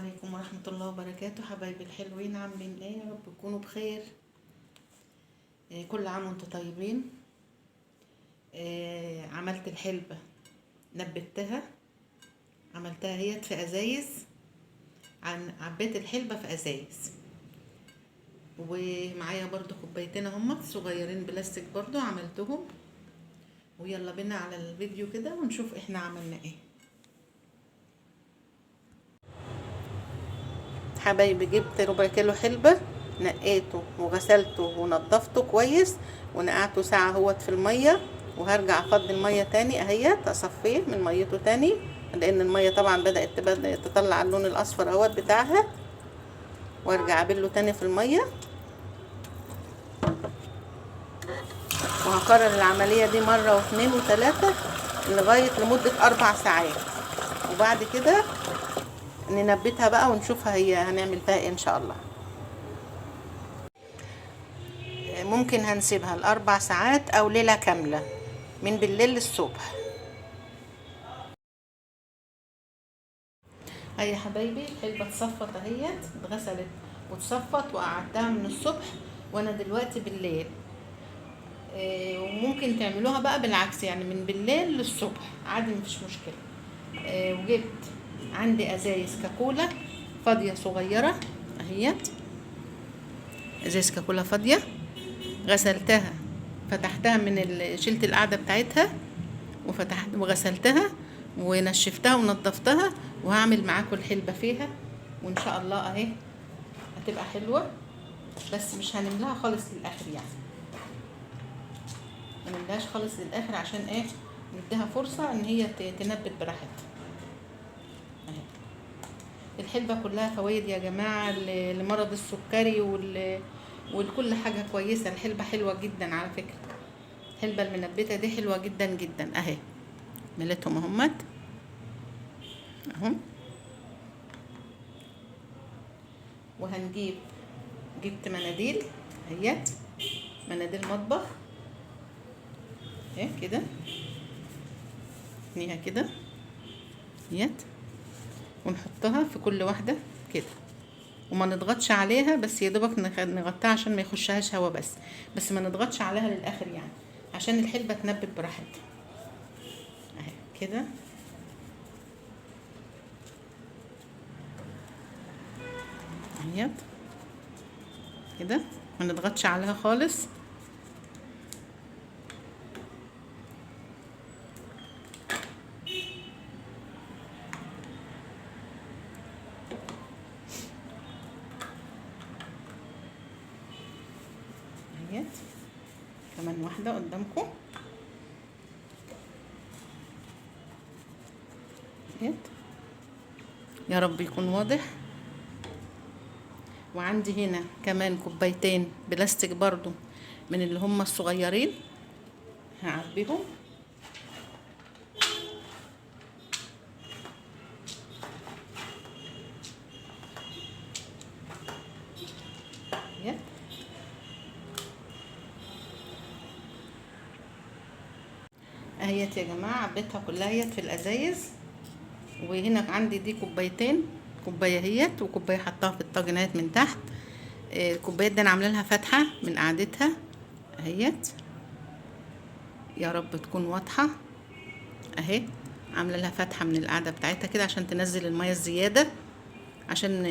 عليكم ورحمة الله وبركاته. حبايبي الحلوين، عاملين ايه؟ يا رب تكونوا بخير. كل عام وانتم طيبين. عملت الحلبة، نبتها، عملتها هي في ازايز. عبيت الحلبة في ازايز، ومعايا برضو كوبايتين هم صغيرين بلاستيك برضو عملتهم. ويلا بينا على الفيديو كده ونشوف احنا عملنا ايه. حبايبي جبت ربع كيلو حلبة، نقيته وغسلته ونضفته كويس ونقعته ساعة اهوت في المية، وهرجع افضي المية تاني اهيت، اصفيه من ميته تاني لان المية طبعا بدأت تطلع اللون الاصفر اهوت بتاعها، وارجع ابله تاني في المية. وهكرر العملية دي مرة واثنين وثلاثة لغاية لمدة 4 ساعات، وبعد كده ننبتها بقى ونشوفها هي هنعمل فيها ايه ان شاء الله. ممكن هنسيبها ل4 ساعات او ليلة كاملة من بالليل للصبح. هيا حبايبي الحلبة اتصفت اهيت، اتغسلت واتصفت وقعدتها من الصبح وانا دلوقتي بالليل. وممكن تعملوها بقى بالعكس، يعني من بالليل للصبح عادي مفيش مشكلة. وجبت عندي ازايز كاكولا فاضية صغيرة اهيت، ازايز كاكولا فاضية، غسلتها، فتحتها شلت القاعدة بتاعتها وفتحت وغسلتها ونشفتها ونضفتها، وهعمل معاكم الحلبة فيها وان شاء الله اهي هتبقى حلوة. بس مش هنملاها خالص للاخر، يعني ما نملاهاش خالص للاخر عشان ايه؟ نديها فرصة ان هي تنبت براحتها اهي. الحلبة كلها فوائد يا جماعة، لمرض السكري ولكل حاجة كويسة. الحلبة حلوة جدا على فكرة، الحلبة المنبتة دي حلوة جدا جدا اهي. مليتهم اهمت اهم. جبت مناديل اهيت، مناديل مطبخ اهي كده، نيها كده اهيت، ونحطها في كل واحدة كده، وما نضغطش عليها، بس يا دوبك نغطيها عشان ما يخشهاش هوا، بس ما نضغطش عليها للاخر، يعني عشان الحلبة تنبت براحتها اهي كده اهيت كده، ما نضغطش عليها خالص. اهيت كمان واحدة قدامكم اهيت، يا رب يكون واضح. وعندي هنا كمان كوبايتين بلاستيك برضو من اللي هم الصغيرين، هعبيهم اهيت يا جماعه. عبيتها كلها اهيت في الازايز، وهنا عندي دي كوبايتين، كوبايه اهيت وكوبايه حطاها في الطاجنات من تحت. الكوبايات دي انا عامله لها فتحه من قعدتها اهيت، يا رب تكون واضحه اهي. عامله لها فتحه من القعده بتاعتها كده عشان تنزل الميه الزياده، عشان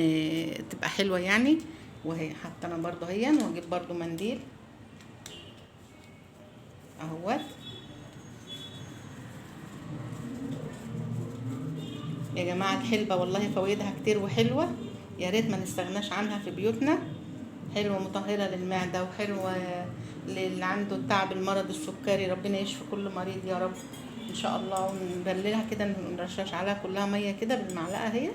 تبقى حلوه يعني. وهي حاطه انا برضو اهي، واجيب برضو منديل اهوت. يا جماعه الحلبه والله فوائدها كتير وحلوه، يا ريت ما نستغناش عنها في بيوتنا. حلوه مطهره للمعده، وحلوه للي عنده التعب المرض السكري، ربنا يشفي كل مريض يا رب ان شاء الله. ونبللها كده، نرشش عليها كلها ميه كده بالمعلقه اهي،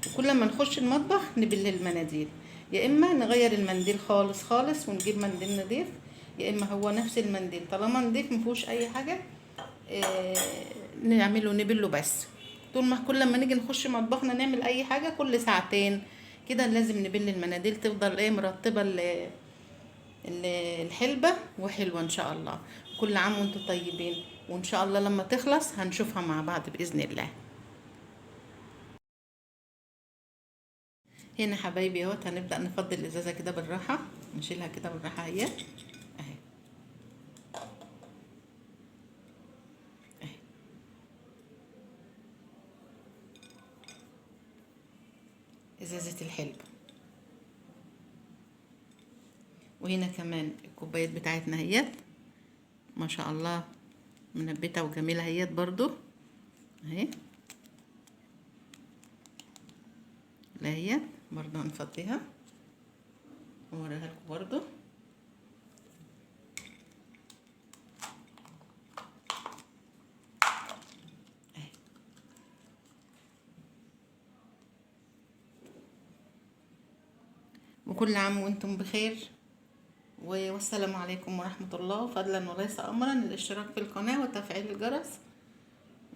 وكل ما نخش المطبخ نبل المناديل، يا اما نغير المنديل خالص خالص ونجيب منديل نضيف، يا اما هو نفس المنديل طالما نضيف مفيهوش اي حاجه نعمله نبله. بس طول ما كل ما نيجي نخش مطبخنا نعمل اي حاجه كل ساعتين كده لازم نبل المناديل، تفضل ايه مرطبه الحلبه وحلوه ان شاء الله. كل عام وانتم طيبين، وان شاء الله لما تخلص هنشوفها مع بعض باذن الله. هنا حبايبي اهوت هنبدأ نفضي الازازة كده بالراحة، نشيلها كده بالراحة اهي اهي اهي. ازازة الحلبة. وهنا كمان الكوبايات بتاعتنا اهيت ما شاء الله منبتة وجميلة اهيت برضو اهي. اهيت برضو هنفضيها واوريها لكم برضو اهي. وكل عام وانتم بخير، والسلام عليكم ورحمة الله. فضلا وليس أمرا الاشتراك في القناة وتفعيل الجرس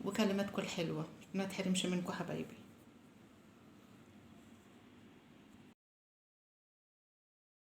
وكلماتكم الحلوة، ما تحرمش منكم حبايبي.